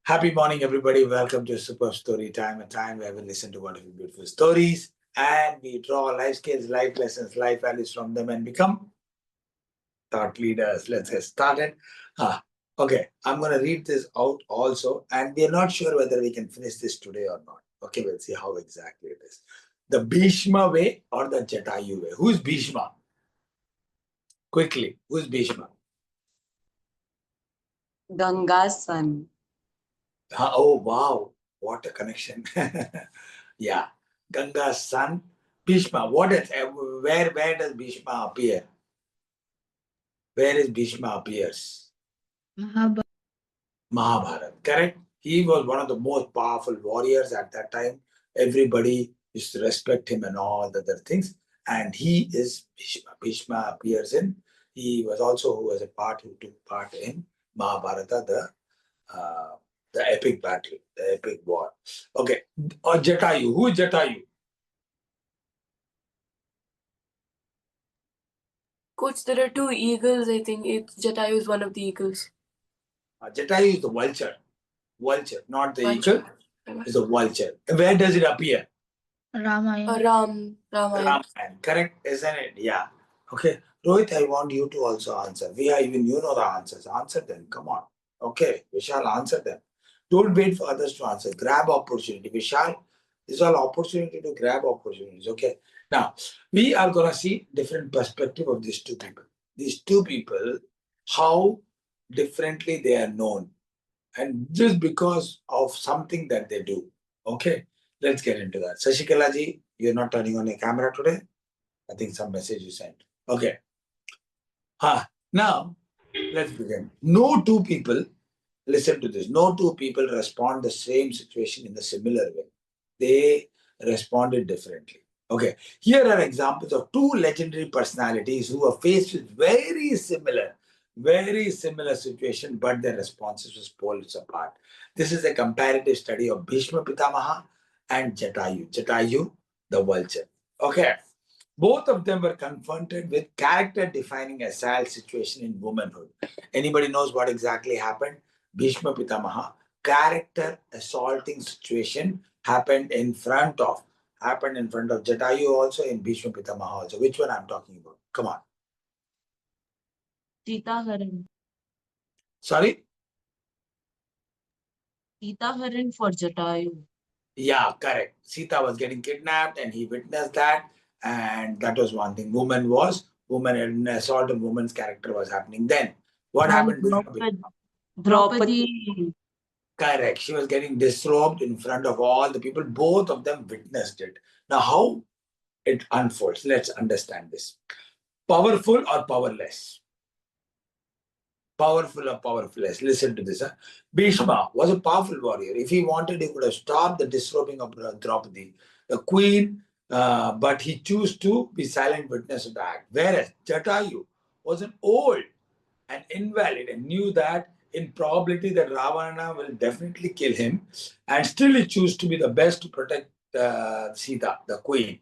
Happy morning, everybody. Welcome to Super Story Time, a time where we listen to wonderful, beautiful stories and we draw life skills, life lessons, life values from them and become thought leaders. Let's get started. Okay, I'm going to read this out also, and we're not sure whether we can finish this today or not. Okay, we'll see how exactly it is. The Bhishma way or the Jatayu way? Who's Bhishma? Quickly, who's Bhishma? Ganga's son. Oh, wow. What a connection. Yeah. Ganga's son, Bhishma. Where does Bhishma appear? Where is Bhishma appears? Mahabharata. Correct? He was one of the most powerful warriors at that time. Everybody used to respect him and all the other things. And he is Bhishma. Bhishma appears in. He was also who took part in Mahabharata, uh, the epic battle, the epic war. Okay. Or Jatayu. Who is Jatayu? Coach, there are two eagles. I think Jatayu is one of the eagles. Jatayu is the vulture. Vulture, not the Vulture. eagle. It's a vulture. Where does it appear? Ramayana. Ramayana. Correct, isn't it? Yeah. Okay. Rohit, I want you to also answer. Even you know the answers. Answer them. Come on. Okay. Vishal, answer them. Don't wait for others to answer. Grab opportunity. Vishal, this is all opportunity to grab opportunities. Okay. Now, we are going to see different perspective of these two people. These two people, how differently they are known. And just because of something that they do. Okay. Let's get into that. Sashikala ji, you're not turning on your camera today? I think some message you sent. Okay. Now, let's begin. No two people, listen to this, no two people respond the same situation in the similar way. They responded differently. Okay. Here are examples of two legendary personalities who are faced with very similar situation, but their responses was poles apart. This is a comparative study of Bhishma Pitamaha and Jatayu. Jatayu, the vulture. Okay. Both of them were confronted with character-defining assault situation in womanhood. Anybody knows what exactly happened? Bhishma Pitamaha, character assaulting situation happened in front of Jatayu also, in Bhishma Pitamaha also. Which one I'm talking about? Come on. Sita Haran. Sorry? Sita Haran for Jatayu. Yeah, correct. Sita was getting kidnapped and he witnessed that. And that was one thing. Woman and assault on woman's character was happening then. What happened? Draupadi. Correct. She was getting disrobed in front of all the people. Both of them witnessed it. Now, how it unfolds? Let's understand this. Powerful or powerless? Powerful or powerless? Listen to this. Bhishma was a powerful warrior. If he wanted, he could have stopped the disrobing of Draupadi, the queen, but he chose to be silent witness of the act. Whereas Jatayu was an old and invalid and knew that in probability that Ravana will definitely kill him, and still he chose to be the best to protect Sita, the queen.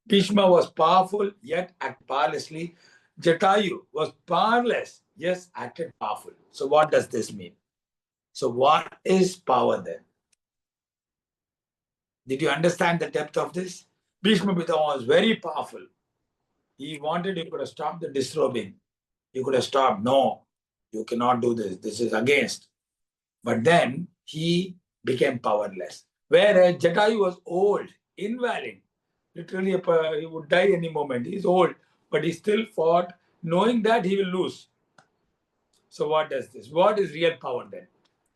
Bhishma was powerful yet acted powerlessly. Jatayu was powerless, yes, acted powerful. So what does this mean? So what is power then? Did you understand the depth of this? Bhishma Pitama was very powerful. He wanted, he could have stopped the disrobing. He could have stopped. No, you cannot do this. This is against. But then he became powerless. Whereas Jatayu was old, invalid. Literally, he would die any moment. He's old, but he still fought, knowing that he will lose. So what does this? What is real power then?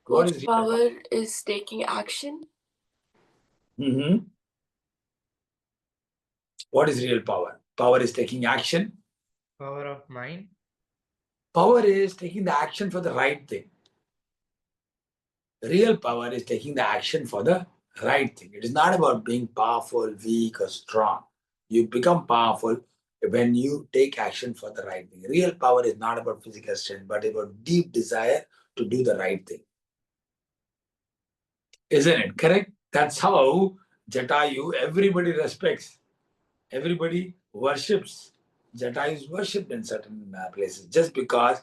What is Coach, power is taking action. Mm-hmm. What is real power? Power is taking action. Power of mind. Power is taking the action for the right thing. Real power is taking the action for the right thing. It is not about being powerful, weak, or strong. You become powerful when you take action for the right thing. Real power is not about physical strength, but about deep desire to do the right thing. Isn't it correct? That's how Jatayu, everybody respects. Everybody worships. Jatayu is worshipped in certain places just because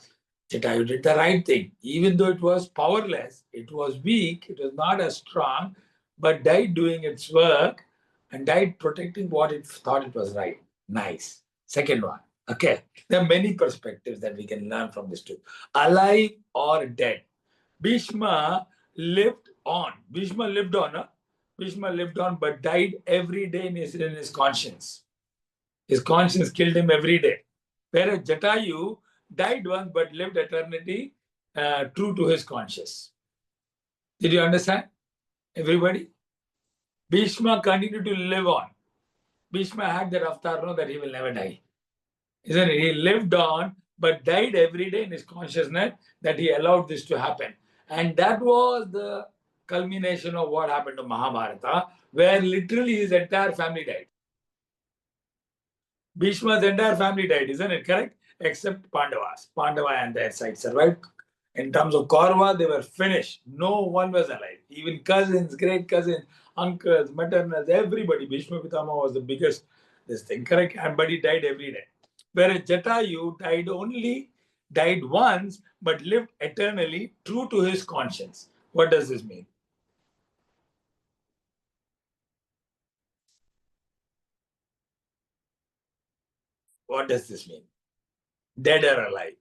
Jatayu did the right thing. Even though it was powerless, it was weak, it was not as strong, but died doing its work and died protecting what it thought it was right. Nice. Second one. Okay. There are many perspectives that we can learn from this too. Alive or dead. Bhishma lived on. Bhishma lived on. Huh? Bhishma lived on, but died every day in his conscience. His conscience killed him every day. Whereas Jatayu died once but lived eternity true to his conscience. Did you understand? Everybody? Bhishma continued to live on. Bhishma had that avatar know that he will never die. Isn't it? He lived on but died every day in his consciousness that he allowed this to happen. And that was the culmination of what happened to Mahabharata, where literally his entire family died. Bhishma's entire family died, isn't it correct? Except Pandavas. Pandava and their side survived. In terms of Kaurava, they were finished. No one was alive. Even cousins, great cousins, uncles, maternals, everybody. Bhishma Pitama was the biggest, this thing, correct? But he died every day. Whereas Jatayu died once, but lived eternally, true to his conscience. What does this mean? What does this mean? Dead or alive?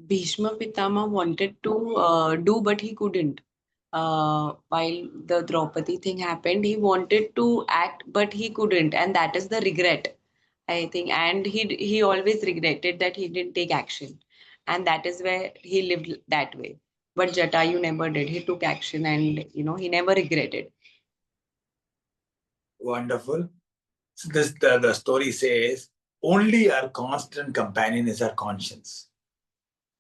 Bhishma Pitama wanted to do, but he couldn't. While the Draupadi thing happened, he wanted to act, but he couldn't, and that is the regret, I think. And he always regretted that he didn't take action, and that is where he lived that way. But Jatayu never did. He took action, and he never regretted. Wonderful. So the story says only our constant companion is our conscience.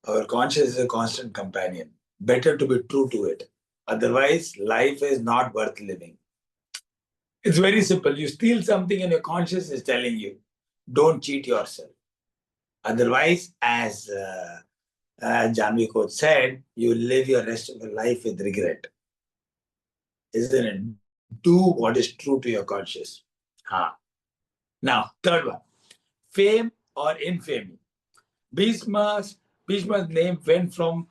Our conscience is a constant companion. Better to be true to it. Otherwise, life is not worth living. It's very simple. You steal something and your conscience is telling you, don't cheat yourself. Otherwise, as Janvi Coach said, you live your rest of your life with regret. Isn't it? Do what is true to your conscience. Now, third one, fame or infamy. Bhisma's name went from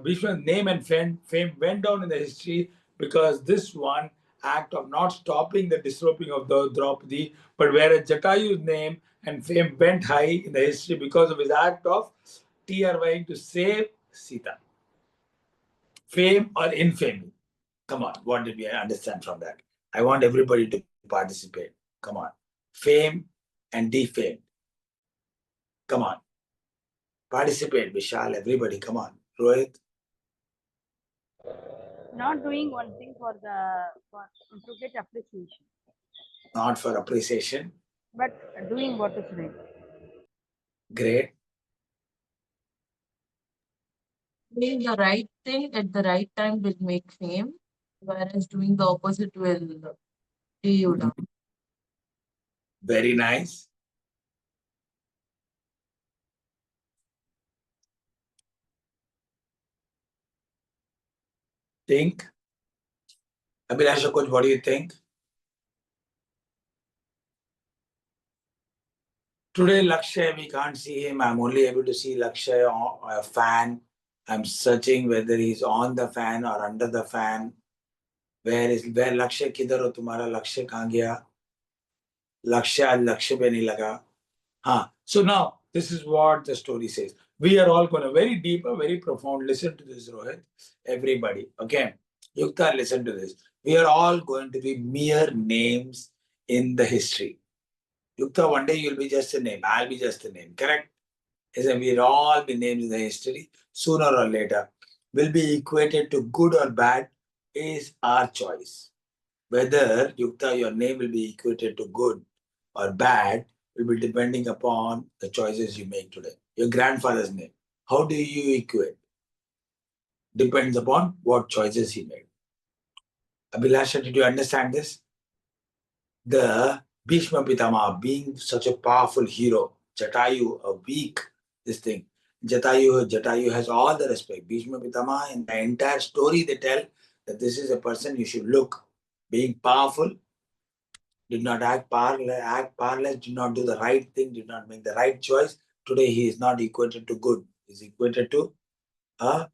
Bhishma's name and fame went down in the history because this one act of not stopping the disrobing of the Draupadi, but whereas Jatayu's name and fame went high in the history because of his act of thier to save Sita. Fame or infamy? Come on, what did we understand from that? I want everybody to participate. Come on. Fame and defame. Come on. Participate, Vishal, everybody, come on. Rohit? Not doing one thing to get appreciation, Not for appreciation. but doing what is right. Great. Doing the right thing at the right time will make fame, whereas doing the opposite will tear you down. Very nice. Think. Abhilasha Coach, what do you think? Today, Lakshay, we can't see him. I'm only able to see Lakshay on a fan. I'm searching whether he's on the fan or under the fan. Where Lakshay kidhar ho tumhara? Lakshay kahan gaya? Lakshay pe nahi laga. So now, this is what the story says. We are all going to very deep, very profound. Listen to this, Rohit. Everybody, okay? Yukta, listen to this. We are all going to be mere names in the history. Yukta, one day you'll be just a name. I'll be just a name, correct? We'll all be names in the history. Sooner or later, will be equated to good or bad is our choice. Whether, Yukta, your name will be equated to good or bad will be depending upon the choices you make today. Your grandfather's name, how do you equate? Depends upon what choices he made. Abhilasha, did you understand this? The Bhishma Pitama being such a powerful hero, Jatayu, a weak, this thing. Jatayu has all the respect. Bhishma Pitama, in the entire story, they tell that this is a person you should look, being powerful, did not act powerless, did not do the right thing, did not make the right choice. Today he is not equated to good. He is equated to a,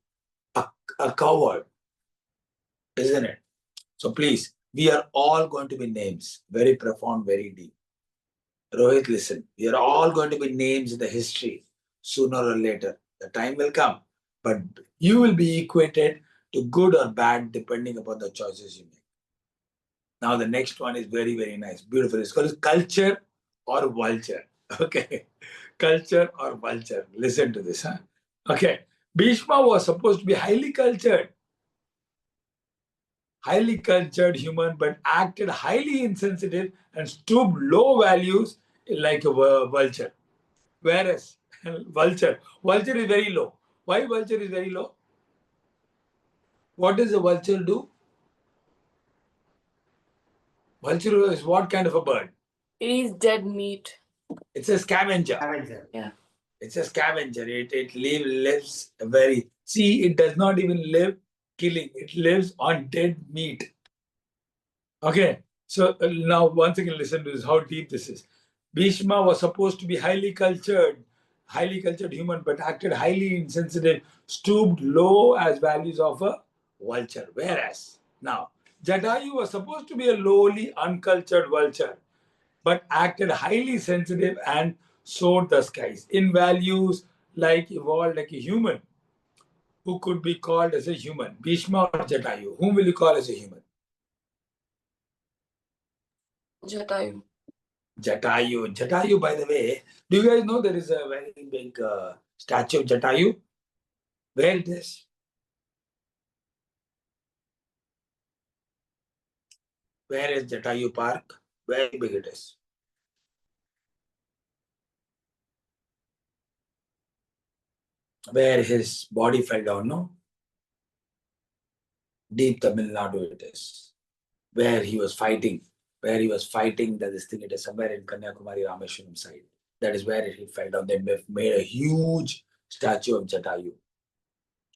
a coward, isn't it? So please, we are all going to be names. Very profound, very deep. Rohit, listen. We are all going to be names in the history sooner or later. The time will come. But you will be equated to good or bad depending upon the choices you make. Now the next one is very, very nice. Beautiful. It's called culture or vulture. Okay. Culture or vulture. Listen to this. Huh? Okay. Bhishma was supposed to be highly cultured human, but acted highly insensitive and stooped low values like a vulture. Whereas vulture is very low. Why vulture is very low? What does a vulture do? Vulture is what kind of a bird? It eats dead meat. It's a scavenger. Yeah. It's a scavenger. It lives very. See, it does not even live killing. It lives on dead meat. Okay. So now once again, listen to this. How deep this is. Bhishma was supposed to be highly cultured human, but acted highly insensitive, stooped low as values of a vulture. Whereas now Jatayu was supposed to be a lowly, uncultured vulture, but acted highly sensitive and soared the skies. In values, like evolved like a human, who could be called as a human? Bhishma or Jatayu? Whom will you call as a human? Jatayu. Jatayu, by the way, do you guys know there is a very big statue of Jatayu? Where it is? Where is Jatayu Park? Very big it is. Where his body fell down, no? Deep Tamil Nadu it is. Where he was fighting. That this thing, it is somewhere in Kanyakumari, Rameshwaram side. That is where he fell down. They made a huge statue of Jatayu.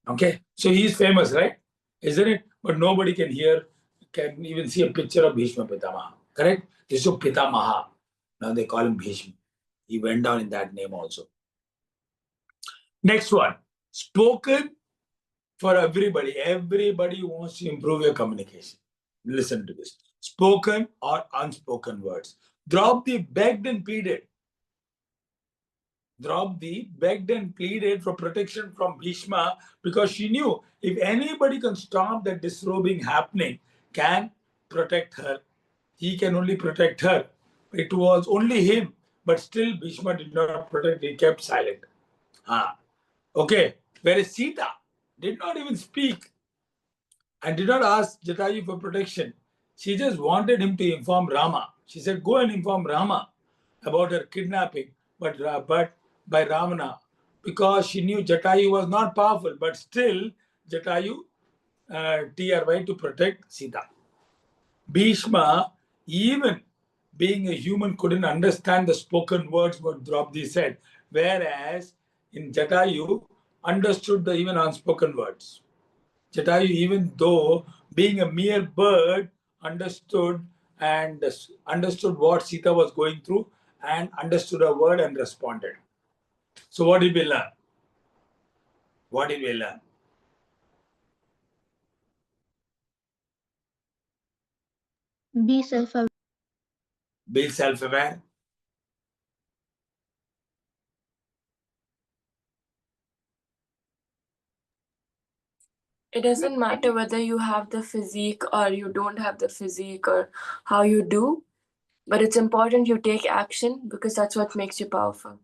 Okay, so he is famous, right? Isn't it? But nobody can even see a picture of Bhishma Pitamaha. Correct? This is Pitamaha. Now they call him Bhishma. He went down in that name also. Next one. Spoken for everybody. Everybody wants to improve your communication. Listen to this. Spoken or unspoken words. Draupadi begged and pleaded for protection from Bhishma because she knew if anybody can stop the disrobing happening, can protect her. He can only protect her. It was only him, but still Bhishma did not protect. He kept silent. Okay. Whereas Sita did not even speak and did not ask Jatayu for protection. She just wanted him to inform Rama. She said, go and inform Rama about her kidnapping, but by Ravana, because she knew Jatayu was not powerful, but still Jatayu TRY to protect Sita. Bhishma, even being a human, couldn't understand the spoken words what Draupadi said, whereas in Jatayu understood the even unspoken words. Jatayu, even though being a mere bird, understood what Sita was going through and understood her word and responded. So what did we learn? Be self-aware. Be self-aware. It doesn't matter whether you have the physique or you don't have the physique or how you do, but it's important you take action because that's what makes you powerful.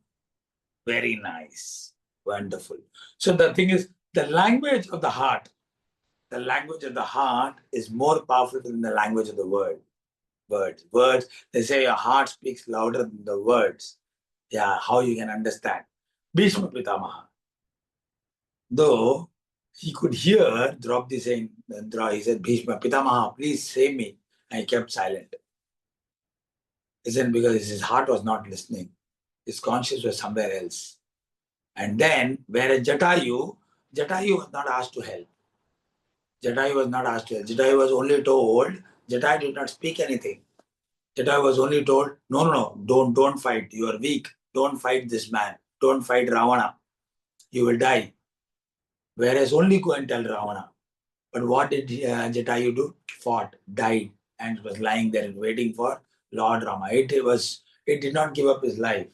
Very nice. Wonderful. So the thing is, the language of the heart is more powerful than the language of the words. They say your heart speaks louder than the words. Yeah, how you can understand. Bhishma Pitamaha, though he could hear Draupadi saying, he said, Bhishma Pitamaha, please save me. And he kept silent. Isn't because his heart was not listening. His conscience was somewhere else. And then, whereas Jatayu was not asked to help. Jatayu was only told, Jatayu did not speak anything. Jatayu was only told, no, don't fight. You are weak. Don't fight this man. Don't fight Ravana. You will die. Whereas only go and tell Ravana. But what did Jatayu do? Fought, died, and was lying there waiting for Lord Rama. It did not give up his life.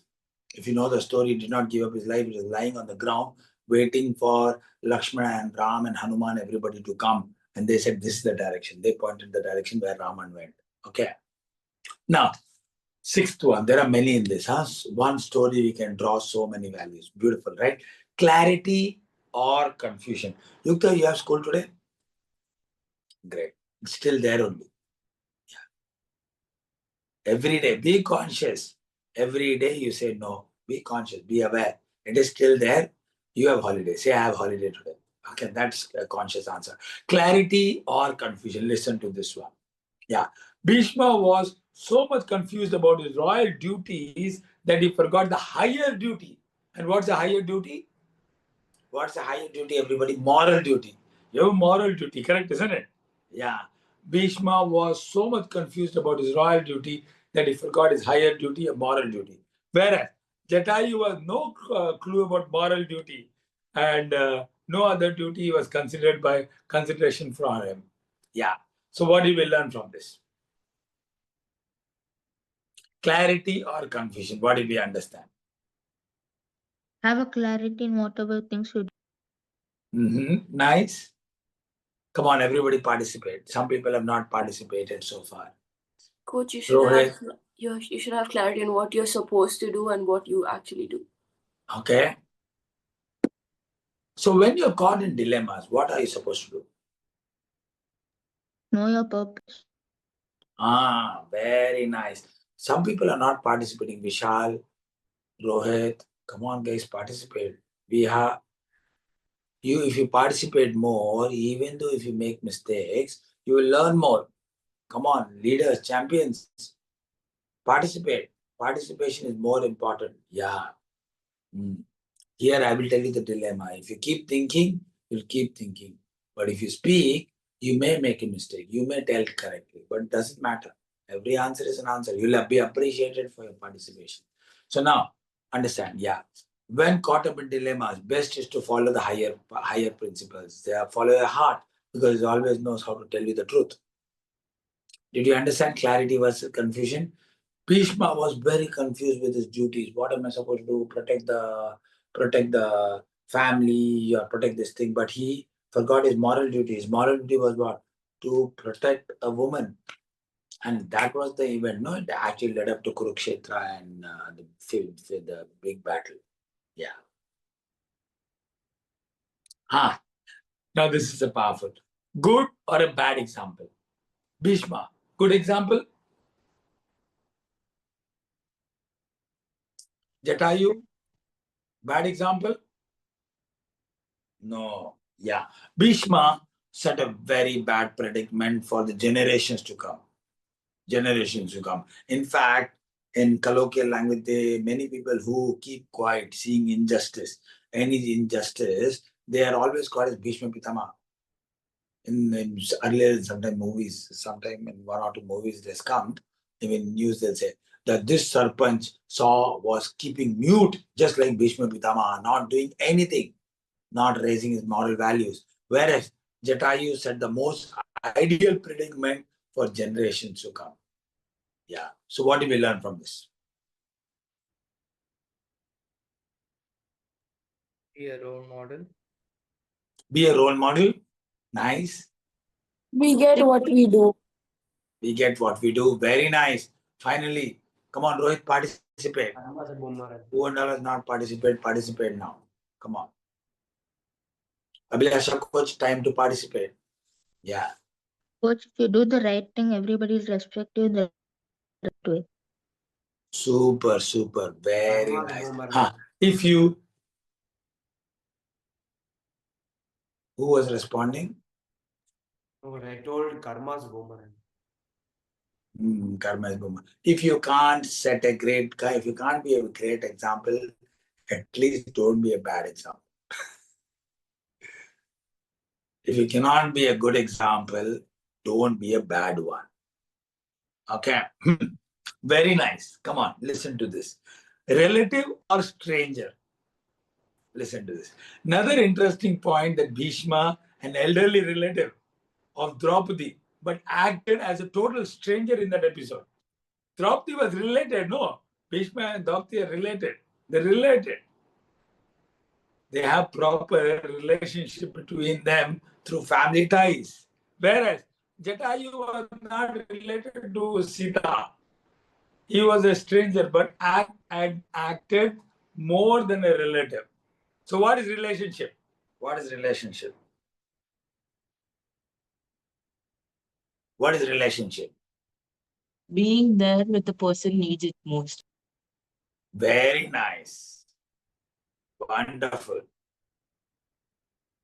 If you know the story, it did not give up his life. It was lying on the ground, waiting for Lakshmana and Ram and Hanuman, everybody to come. And they said, this is the direction. They pointed the direction where Raman went. Okay. Now, sixth one. There are many in this. Huh? One story we can draw so many values. Beautiful, right? Clarity or confusion. Yukta, you have school today? Great. It's still there only. Yeah. Every day, be conscious. Every day you say no. Be conscious. Be aware. It is still there. You have holiday. Say, I have holiday today. Okay, that's a conscious answer. Clarity or confusion. Listen to this one. Yeah. Bhishma was so much confused about his royal duties that he forgot the higher duty. And what's the higher duty? What's the higher duty, everybody? Moral duty. You have moral duty, correct, isn't it? Yeah. Bhishma was so much confused about his royal duty that he forgot his higher duty, a moral duty. Whereas Jatayu was no clue about moral duty, and no other duty was considered by consideration for him. Yeah. So what do we learn from this? Clarity or confusion? What did we understand? Have a clarity in whatever things you do. Nice. Come on, everybody participate. Some people have not participated so far. Coach, you should Rohit. have you should have clarity on what you're supposed to do and what you actually do. Okay. So when you're caught in dilemmas, what are you supposed to do? Know your purpose. Very nice. Some people are not participating. Vishal, Rohit, come on, guys, participate. If you participate more, even though if you make mistakes, you will learn more. Come on, leaders, champions, participate. Participation is more important. Yeah. Here I will tell you the dilemma. If you keep thinking, you'll keep thinking. But if you speak, you may make a mistake. You may tell correctly, but it doesn't matter. Every answer is an answer. You'll be appreciated for your participation. So now, understand, yeah. When caught up in dilemmas, best is to follow the higher principles. Follow your heart because it always knows how to tell you the truth. Did you understand clarity versus confusion? Bhishma was very confused with his duties. What am I supposed to do? Protect the family or protect this thing? But he forgot his moral duty. His moral duty was what? To protect a woman. And that was the event. No, it actually led up to Kurukshetra and the big battle. Yeah. Now this is a powerful. Good or a bad example? Bhishma, good example. Jatayu, bad example? No. Yeah. Bhishma set a very bad predicament for the generations to come. Generations to come. In fact, in colloquial language, many people who keep quiet, seeing injustice, any injustice, they are always called as Bhishma Pitama. In earlier, sometime in one or two movies, there's come, even news, they'll say that this Sarpanch was keeping mute, just like Bhishma Pitama, not doing anything, not raising his moral values. Whereas Jatayu set the most ideal predicament for generations to come. Yeah. So what do we learn from this? Be a role model. Be a role model. Nice. We get what we do. We get what we do. Very nice. Finally, come on, Rohit, participate. Who and all has not participate now. Come on. Abhilasha coach, time to participate. Yeah. Coach, if you do the right thing, everybody will respect you the right way. Super. Very nice. If you, who was responding? I told karma's boomerang. Karma is boomerang. If you can't set a great guy, if you can't be a great example, at least don't be a bad example. If you cannot be a good example, don't be a bad one. Okay. Very nice. Come on, listen to this. Relative or stranger? Listen to this. Another interesting point that Bhishma, an elderly relative of Draupadi, but acted as a total stranger in that episode. Draupadi was related, no? Bhishma and Draupadi are related. They're related. They have proper relationship between them through family ties. Whereas Jatayu was not related to Sita. He was a stranger, but acted more than a relative. So what is relationship? What is relationship? What is relationship? Being there when the person needs it most. Very nice. Wonderful.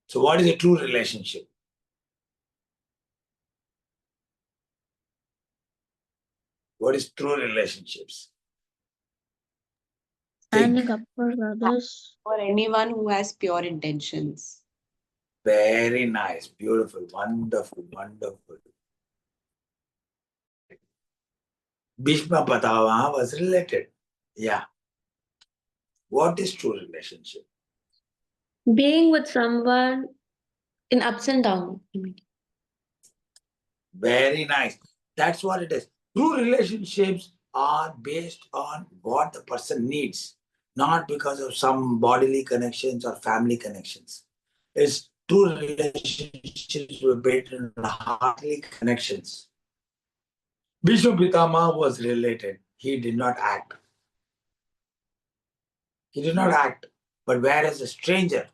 So what is a true relationship? What is true relationships? Standing up for others. For anyone who has pure intentions. Very nice. Beautiful. Wonderful. Wonderful. Bhishma Patava was related. Yeah. What is true relationship? Being with someone in ups and downs. Very nice. That's what it is. True relationships are based on what the person needs, not because of some bodily connections or family connections. It's true relationships were based on heartly connections. Bishop Pitama was related. He did not act. He did not act. But whereas a stranger,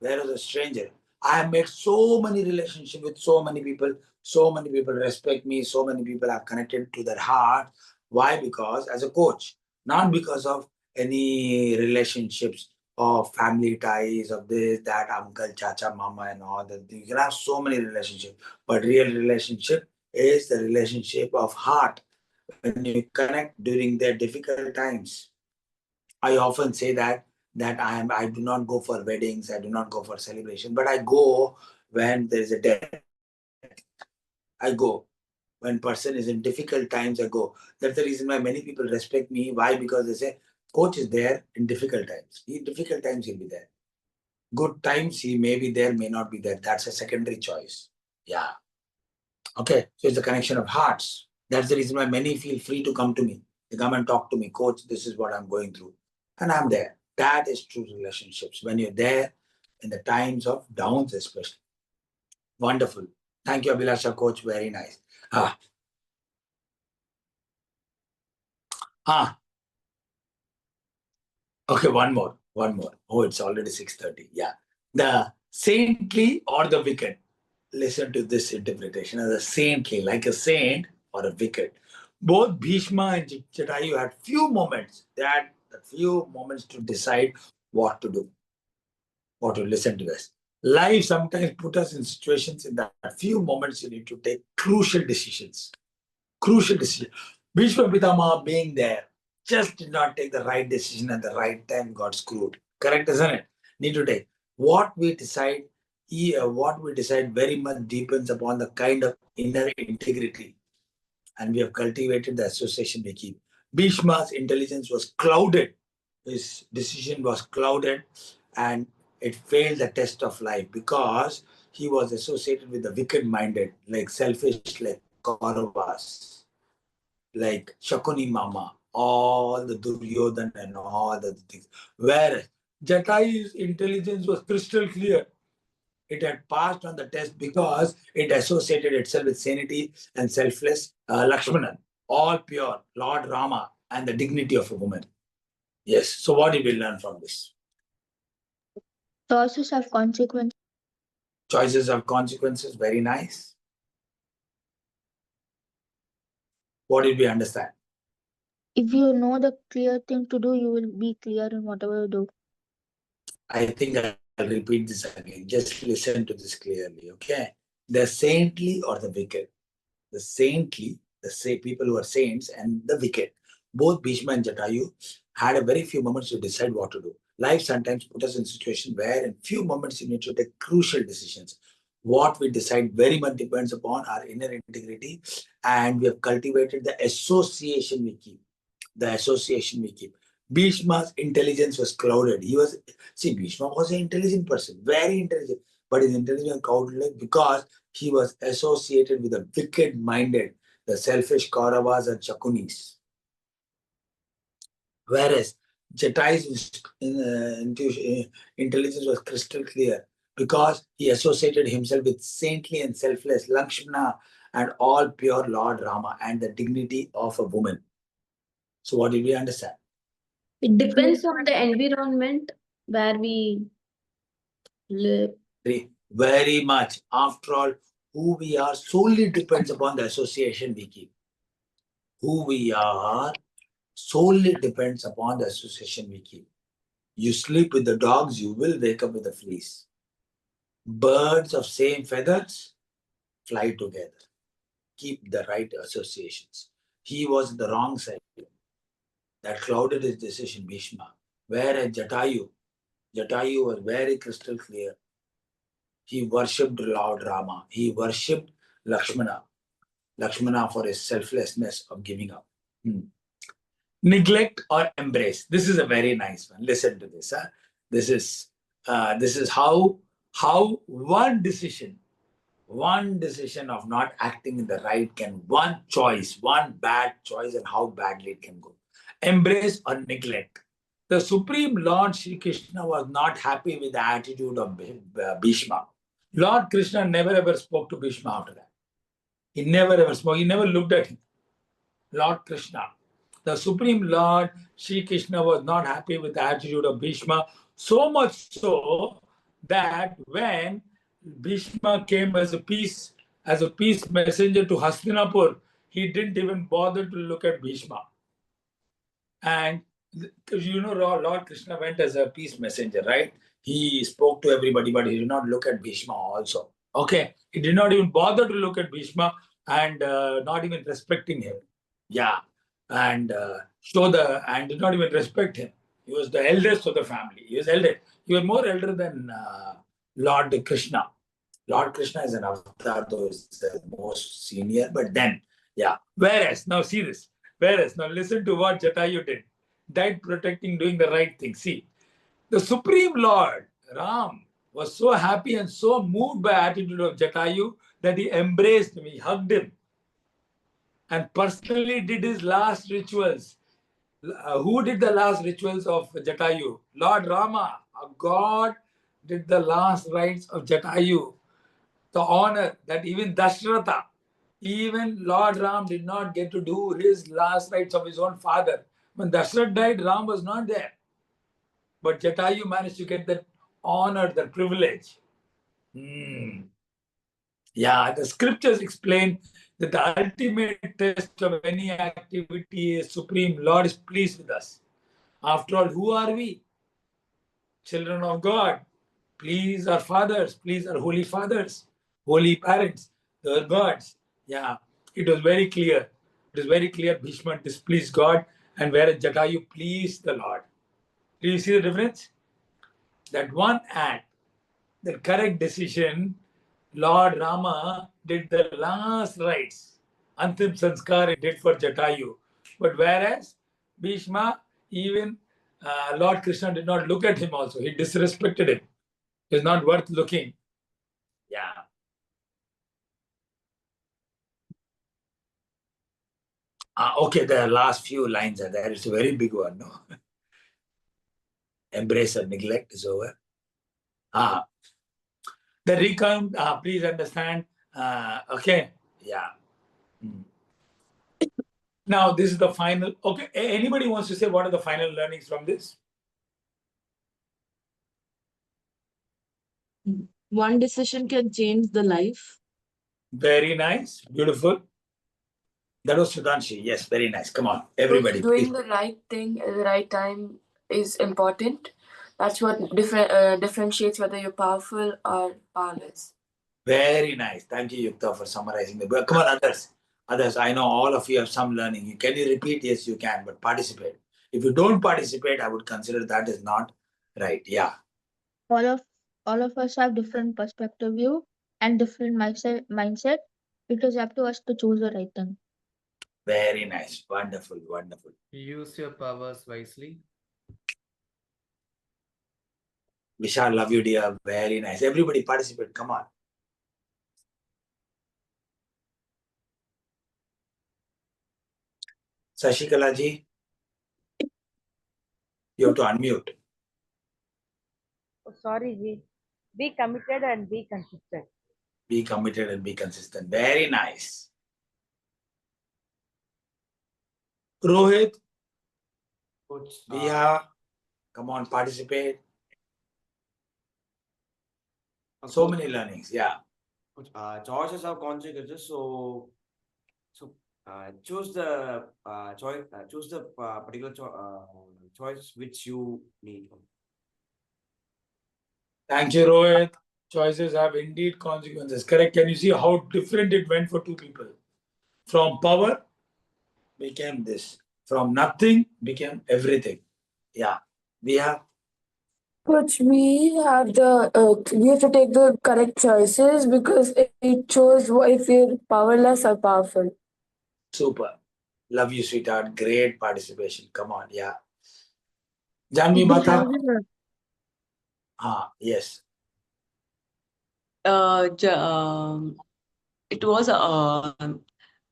I have made so many relationships with so many people respect me, so many people have connected to their heart. Why? Because as a coach, not because of any relationships of family ties, of this, that, uncle, chacha, mama, and all that. You can have so many relationships, but real relationship is the relationship of heart. When you connect during their difficult times, I often say that I do not go for weddings, I do not go for celebration, but I go when there is a death. I go when person is in difficult times. I go. That's the reason why many people respect me. Why? Because they say coach is there in difficult times. In difficult times he'll be there. Good times he may be there, may not be there. That's a secondary choice. Yeah. Okay. So it's a connection of hearts. That's the reason why many feel free to come to me. They come and talk to me. Coach, this is what I'm going through. And I'm there. That is true relationships. When you're there in the times of downs, especially. Wonderful. Thank you, Abhilasha, coach. Very nice. Ah. Okay, one more. Oh, it's already 6:30. Yeah. The saintly or the wicked. Listen to this interpretation as a saintly, like a saint or a wicked. Both Bhishma and Jatayu had few moments. They had a few moments to decide what to do. Or to listen to this. Life sometimes put us in situations in that few moments you need to take crucial decisions. Crucial decision. Bhishma Pitama being there just did not take the right decision at the right time, got screwed. Correct, isn't it? Need to take. What we decide very much depends upon the kind of inner integrity. And we have cultivated the association we keep. Bhishma's intelligence was clouded. His decision was clouded and it failed the test of life because he was associated with the wicked-minded, like selfish, like Kauravas, like Shakuni Mama, all the Duryodhan and all the things. Whereas Jatayu's intelligence was crystal clear. It had passed on the test because it associated itself with sanity and selfless Lakshmanan, all pure, Lord Rama, and the dignity of a woman. Yes. So what did we learn from this? Choices have consequences. Choices have consequences. Very nice. What did we understand? If you know the clear thing to do, you will be clear in whatever you do. I think I'll repeat this again. Just listen to this clearly, okay? The saintly or the wicked. The saintly, people who are saints, and the wicked. Both Bhishma and Jatayu had a very few moments to decide what to do. Life sometimes put us in a situation where in few moments you need to take crucial decisions. What we decide very much depends upon our inner integrity, and we have cultivated the association we keep. the association we keep. Bhishma's intelligence was clouded. Bhishma was an intelligent person, very intelligent, but his intelligence was clouded because he was associated with the wicked-minded, the selfish Kauravas and Shakunis. Whereas Jatayu's intelligence was crystal clear because he associated himself with saintly and selfless Lakshmana and all pure Lord Rama and the dignity of a woman. So what did we understand? It depends on the environment where we live. Very much. After all, who we are solely depends upon the association we keep. Who we are solely depends upon the association we keep. You sleep with the dogs, you will wake up with the fleas. Birds of same feathers fly together. Keep the right associations. He was the wrong side. That clouded his decision, Bhishma. Whereas Jatayu was very crystal clear. He worshipped Lord Rama. He worshipped Lakshmana for his selflessness of giving up. Neglect or embrace. This is a very nice one. Listen to this. This is how one decision of not acting in the right one bad choice, and how badly it can go. Embrace or neglect. The Supreme Lord Sri Krishna was not happy with the attitude of Bhishma. Lord Krishna never ever spoke to Bhishma after that. He never ever spoke. He never looked at him. Lord Krishna. The Supreme Lord Sri Krishna was not happy with the attitude of Bhishma, so much so that when Bhishma came as a peace messenger to Hastinapur, he didn't even bother to look at Bhishma. And Lord Krishna went as a peace messenger, right? He spoke to everybody, but he did not look at Bhishma also. Okay, he did not even bother to look at Bhishma and not even respecting him. Yeah, and did not even respect him. He was the eldest of the family. He was elder. He was more elder than Lord Krishna. Lord Krishna is an avatar, though is the most senior. But then, yeah. Whereas now listen to what Jatayu did. Died protecting, doing the right thing. See, the Supreme Lord Ram was so happy and so moved by the attitude of Jatayu that he embraced him. He hugged him and personally did his last rituals. Who did the last rituals of Jatayu? Lord Rama, a god, did the last rites of Jatayu. The honor that even Dashratha, even Lord Ram did not get to do his last rites of his own father. When Dashrath died, Ram was not there. But Jatayu managed to get that honor, that privilege. Yeah, the scriptures explain that the ultimate test of any activity is Supreme Lord is pleased with us. After all, who are we? Children of God. Please our fathers, please our holy fathers, holy parents, the gods. Yeah, it was very clear. It is very clear Bhishma displeased God, and whereas Jatayu pleased the Lord. Do you see the difference? That one act, the correct decision, Lord Rama did the last rites. Antim Sanskar it did for Jatayu. But whereas Bhishma, even Lord Krishna did not look at him also. He disrespected him. It's not worth looking. Yeah. Okay, the last few lines are there. It's a very big one, no? Embrace or neglect is over. The recount, please understand. Okay, yeah. Now, this is the final. Okay, anybody wants to say what are the final learnings from this? One decision can change the life. Very nice, beautiful. That was Sudhanshi. Yes, very nice. Come on, everybody. Doing the right thing at the right time is important. That's what differentiates whether you're powerful or powerless. Very nice. Thank you, Yukta, for summarizing the book. Come on, others. I know all of you have some learning. Can you repeat? Yes, you can, but participate. If you don't participate, I would consider that is not right. Yeah. All of us have different perspective view and different mindset. It is up to us to choose the right thing. Very nice. Wonderful, wonderful. Use your powers wisely. Vishal, love you, dear. Very nice. Everybody participate. Come on. Sashikala ji, you have to unmute. Oh, sorry, Ji. Be committed and be consistent. Be committed and be consistent. Very nice. Rohit, Coach, Diya, come on, participate. So many learnings. Yeah. Coach, choices are consequences. So choose the choice. Choose the particular choice which you need. Thank you, Rohit. Choices have indeed consequences. Correct. Can you see how different it went for two people? From power became this. From nothing became everything. Yeah. We have Coach, we have to take the correct choices because it shows if we're powerless or powerful. super. Love you, sweetheart. Great participation. Come on. Yeah. Janvi Mata. Yes. It was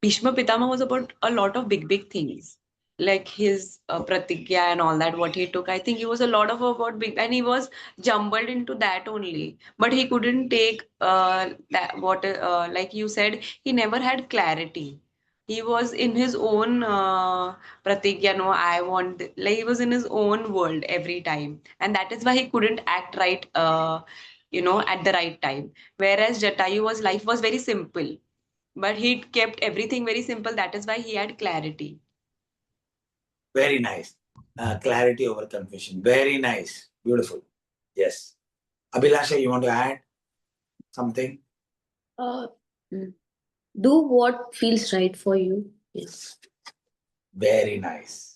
Bhishma Pitama was about a lot of big things, like his pratigya and all that. What he took, I think he was a lot of about big, and he was jumbled into that only. But he couldn't take that. What like you said, he never had clarity. He was in his own pratigya. No, I want like he was in his own world every time, and that is why he couldn't act right. At the right time. Whereas Jatayu was life was very simple, but he kept everything very simple. That is why he had clarity. Very nice. Clarity over confusion. Very nice. Beautiful. Yes. Abhilasha, you want to add something? Do what feels right for you. Yes. Very nice.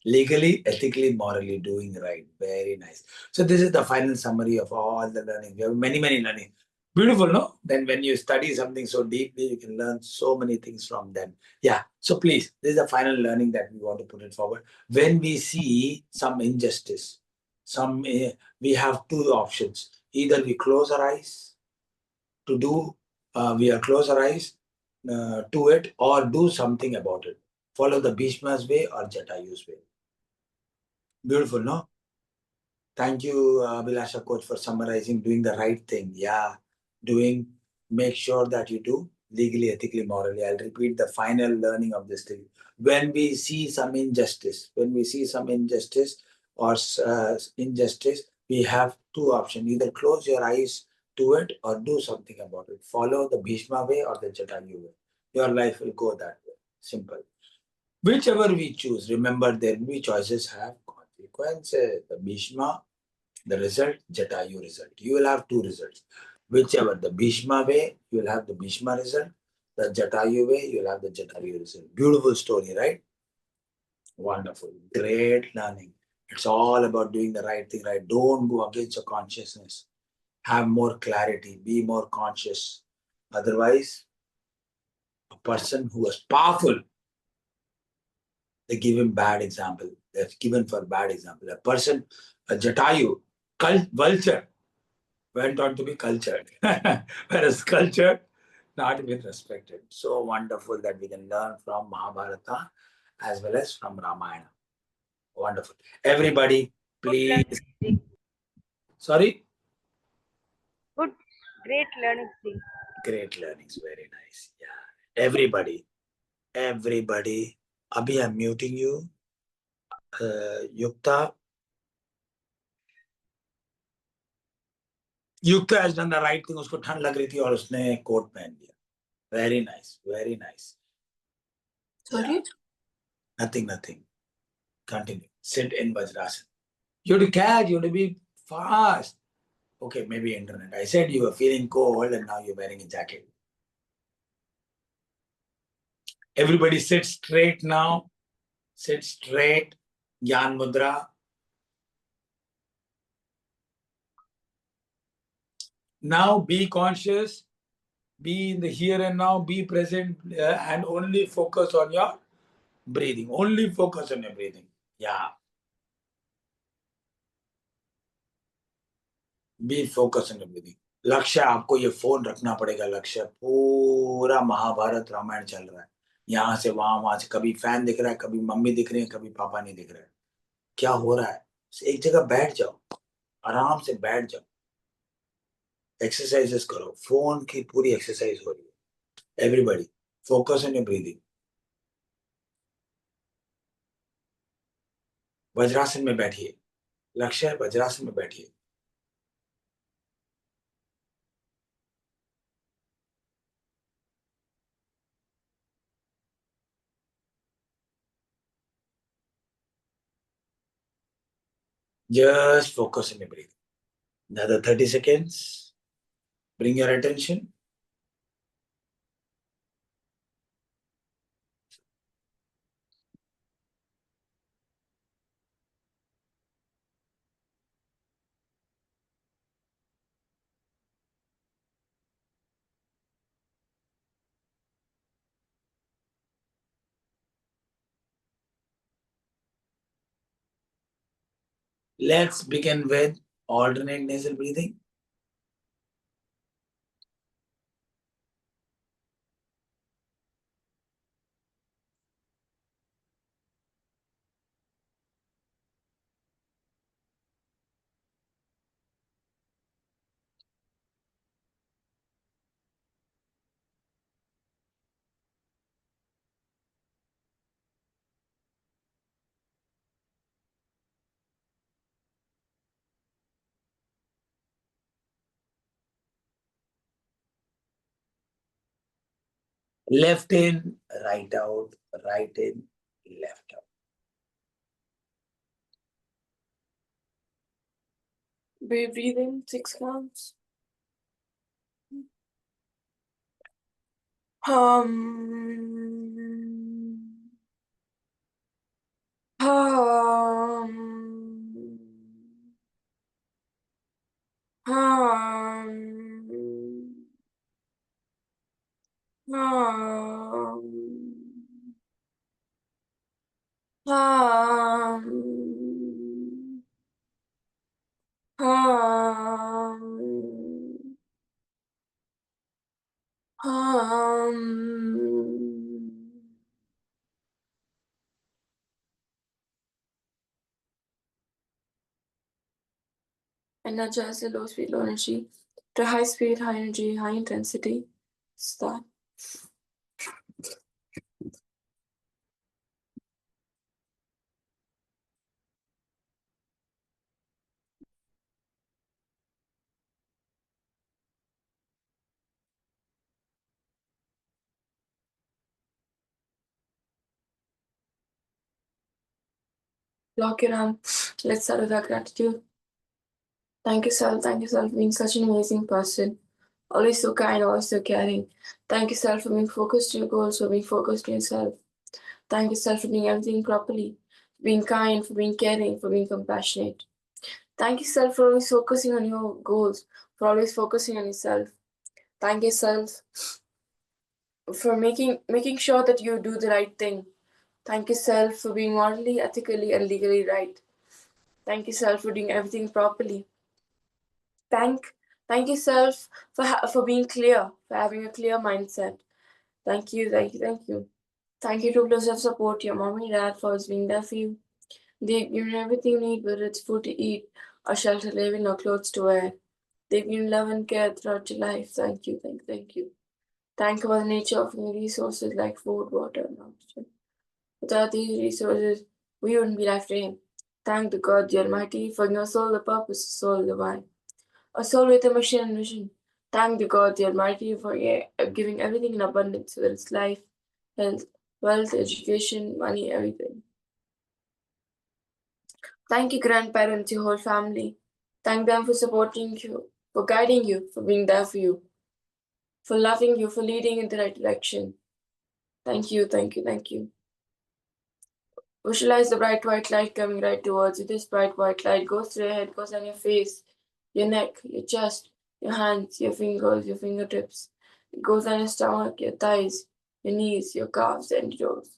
Legally, ethically, morally doing right. Very nice. So this is the final summary of all the learning. We have many learning. Beautiful, no? Then when you study something so deeply, you can learn so many things from them. Yeah. So please, this is the final learning that we want to put it forward. When we see some injustice, we have two options. Either we close our eyes to do, we are close our eyes to it, or do something about it. Follow the Bhishma's way or Jatayu's way. Beautiful, no? Thank you, Abhilasha coach, for summarizing, doing the right thing. Yeah, make sure that you do legally, ethically, morally. I'll repeat the final learning of this thing. When we see some injustice, or injustice, we have two options. Either close your eyes to it or do something about it. Follow the Bhishma way or the Jatayu way. Your life will go that way. Simple. Whichever we choose, remember there will be choices have consequences. The Bhishma, the result, Jatayu result. You will have two results. Whichever, the Bhishma way, you will have the Bhishma result. The Jatayu way, you will have the Jatayu result. Beautiful story, right? Wonderful. Great learning. It's all about doing the right thing, right? Don't go against your consciousness. Have more clarity. Be more conscious. Otherwise, a person who is powerful, they give him bad example. They're given for bad example. A person, a Jatayu, vulture, went on to be cultured. Whereas cultured, not even respected. So wonderful that we can learn from Mahabharata as well as from Ramayana. Wonderful. Everybody, Good please. learning, Ji. Sorry? Good, great learning, Ji. Great learnings. Very nice. Yeah. Everybody. Abhi, I'm muting you. Yukta. Yukta has done the right thing. उसको ठंड लग रही थी और उसने coat पहन लिया. Very nice. Very nice. Sorry? Yeah. Nothing. Continue. Sit in Vajrasana. You have to catch. You have to be fast. Okay, maybe internet. I said you were feeling cold and now you're wearing a jacket. Everybody sit straight now. Sit straight. Gyan Mudra. Now be conscious. Be in the here and now. Be present and only focus on your breathing. Only focus on your breathing. Yeah. Be focused on your breathing. लक्ष्य आपको ये phone रखना पड़ेगा. लक्ष्य पूरा महाभारत रामायण चल रहा है, यहाँ से वहां से, कभी फैन दिख रहा है, कभी मम्मी दिख रही है, कभी पापा नहीं दिख रहे हैं. क्या हो रहा है? एक जगह बैठ जाओ, आराम से बैठ जाओ, एक्सरसाइजेस करो. फोन की पूरी एक्सरसाइज हो रही है. Everybody focus on your breathing. Vajrasana में बैठिए. लक्ष्य वज्रासन में बैठिए. Just focus on your breathing. Another 30 seconds. Bring your attention. Let's begin with alternate nasal breathing. Left in, right out, right in, left out. Breathe in 6 counts. Hum. Hum. Hum. Hum. Hum. Hum. Hum. Energize the low speed, low energy to high speed, high energy, high intensity. Start. Lock your arm. Let's start with our gratitude. Thank you, Sal. Thank you, Sal, for being such an amazing person. Always so kind, always so caring. Thank you, Sal, for being focused on your goals, for being focused on yourself. Thank you, Sal, for doing everything properly, for being kind, for being caring, for being compassionate. Thank you, Sal, for always focusing on your goals, for always focusing on yourself. Thank you, Sal, for making sure that you do the right thing. Thank you, Sal, for being morally, ethically, and legally right. Thank you, Sal, for doing everything properly. Thank yourself for being clear, for having a clear mindset. Thank you. Thank you to pillars of support, your mom and dad, for always being there for you. They've given everything you need, whether it's food to eat, or shelter to live in, or clothes to wear. They've given love and care throughout your life. Thank you. Thank you for the nature of your resources like food, water, and oxygen. Without these resources, we wouldn't be left in. Thank the God, the Almighty, for your soul the purpose, the soul divine. A soul with a mission and vision. Thank the God, the Almighty, for giving everything in abundance, whether it's life, health, wealth, education, money, everything. Thank you, grandparents, your whole family. Thank them for supporting you, for guiding you, for being there for you, for loving you, for leading in the right direction. Thank you. Visualize the bright white light coming right towards you. This bright white light goes through your head, goes on your face, your neck, your chest, your hands, your fingers, your fingertips. It goes on your stomach, your thighs, your knees, your calves, and your toes.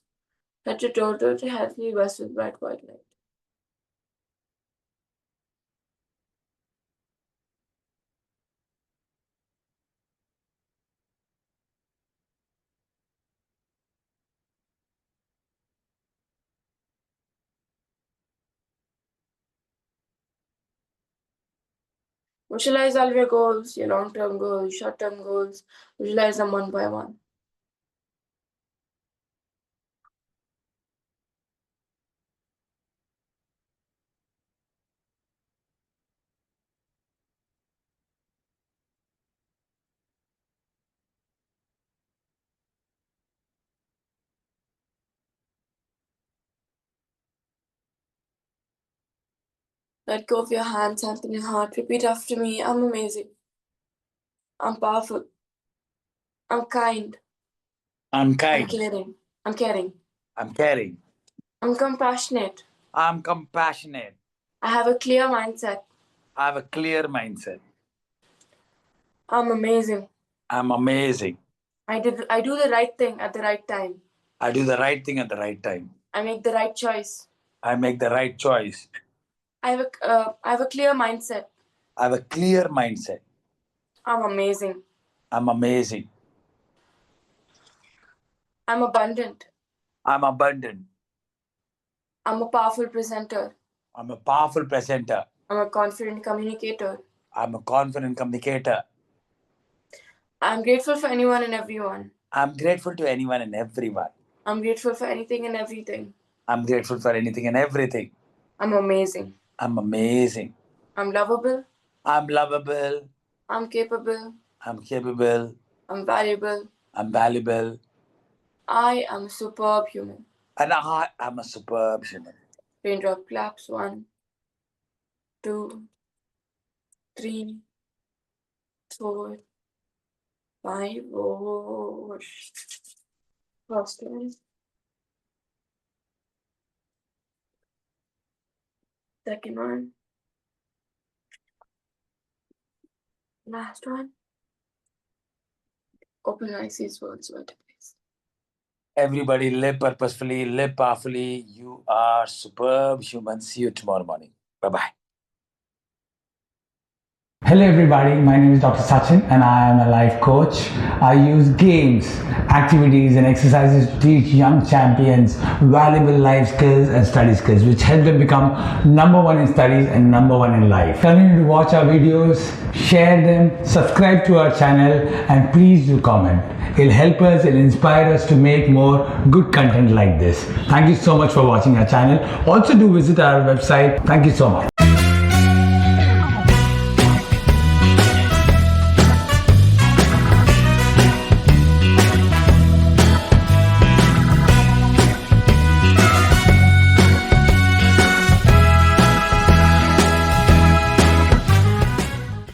Set your total to healthy bus with bright white light. Visualize all your goals, your long-term goals, short-term goals. Visualize them one by one. Let go of your hands, hands in your heart. Repeat after me. I'm amazing. I'm powerful. I'm kind. I'm I'm kind. caring. I'm caring. I'm caring. I'm compassionate. I'm compassionate. I have a clear mindset. I have a clear mindset. I'm amazing. I'm amazing. I do the right thing at the right time. I do the right thing at the right time. I make the right choice. I make the right choice. I have a clear mindset. I have a clear mindset. I'm amazing. I'm amazing. I'm abundant. I'm abundant. I'm a powerful presenter. I'm a powerful presenter. I'm a confident communicator. I'm a confident communicator. I'm grateful for anyone and everyone. I'm grateful to anyone and everyone. I'm grateful for anything and everything. I'm grateful for anything and everything. I'm amazing. I'm amazing. I'm lovable. I'm lovable. I'm capable. I'm capable. I'm valuable. I'm valuable. I am a superb human. And I am a superb human. Raindrop claps. 1, 2, 3, 4, 5. Oh, first one. Second one. Last one. Open eyes, these words were place. Everybody live purposefully, live powerfully. You are superb humans. See you tomorrow morning. Bye-bye. Hello everybody, my name is Dr. Sachin and I am a life coach. I use games, activities and exercises to teach young champions valuable life skills and study skills which help them become #1 in studies and #1 in life. Continue to watch our videos, share them, subscribe to our channel and please do comment. It'll help us, it'll inspire us to make more good content like this. Thank you so much for watching our channel. Also do visit our website. Thank you so much.